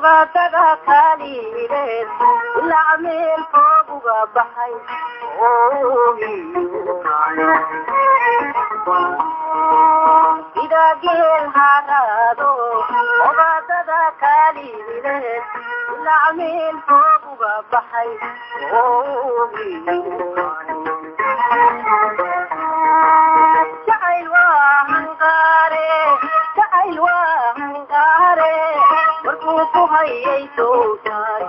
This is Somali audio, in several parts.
ogaataga kaliileed ilaa meel fog uga baxay sida geel haraado ogaataga kaliileed ilaa meel fog uga baxay jacayl waa hanqaare markuu ku hayay sowtaay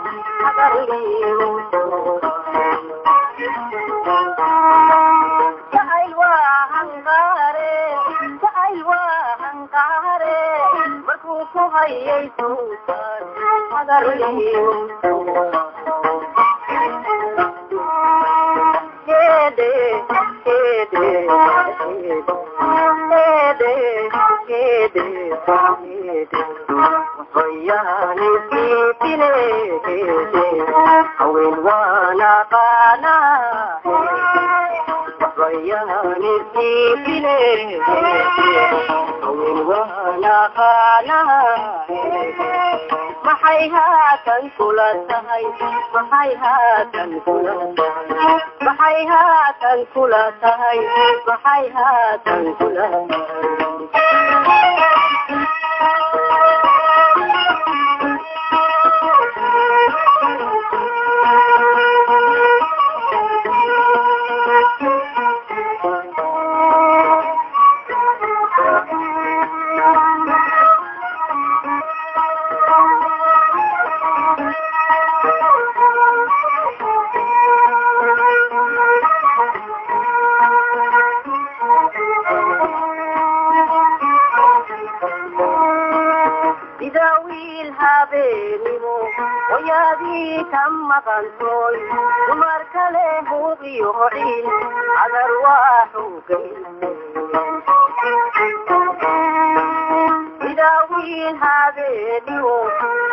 jacayl waa hanqaare markuu ku hayay sowtaay maxay haatan kula tahay maxay haatan kula tahay maqantoy dumar kale hubiyo horiin adar waaxugay idaawiin habeeniyo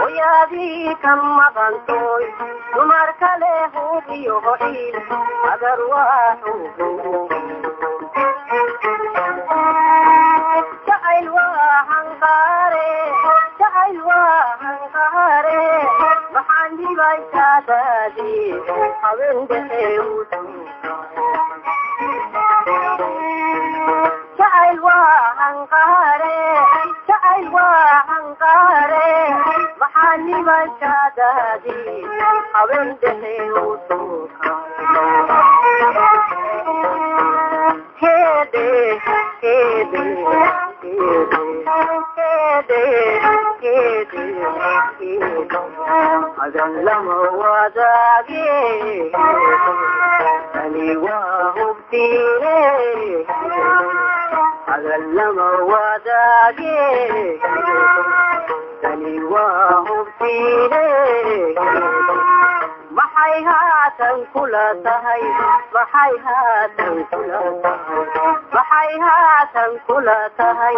oyaadii ka maqantoy dumar kale hubiyo horiin adar waaxugay jacayl waa hanqaare maxaan dhibay saadaadii habeen dhexe jacayl waa hanqaare maxaan dhibay saadaadii habeen dhexe adan lama wadaage ani waa hubtiine adan lama wadaage ani waa hubtiine maxay haatan kula tahay maxay haatan kula tahay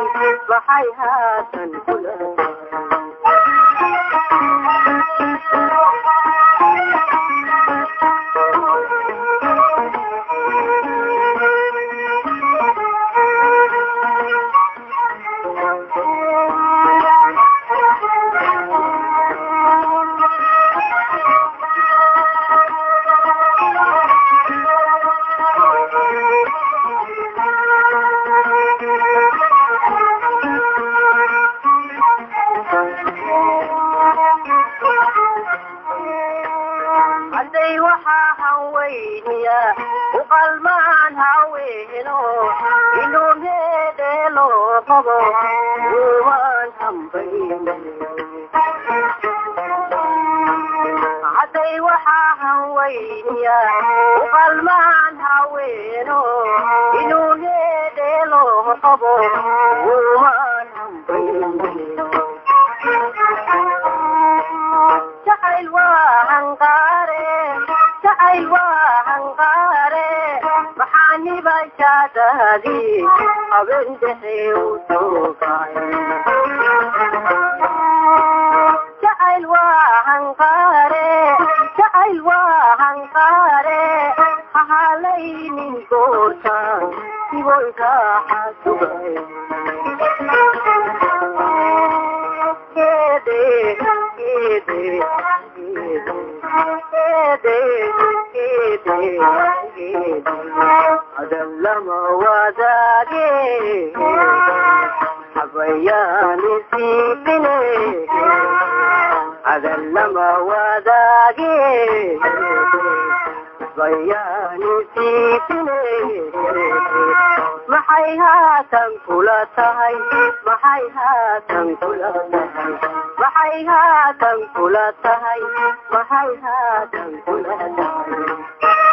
adallama wadaage habayani siipine adallama wadaage habayani siipine maxay haatan kula tahay maxay haatan kula tahay maxay haatan kula tahay maxay haatan kula tahay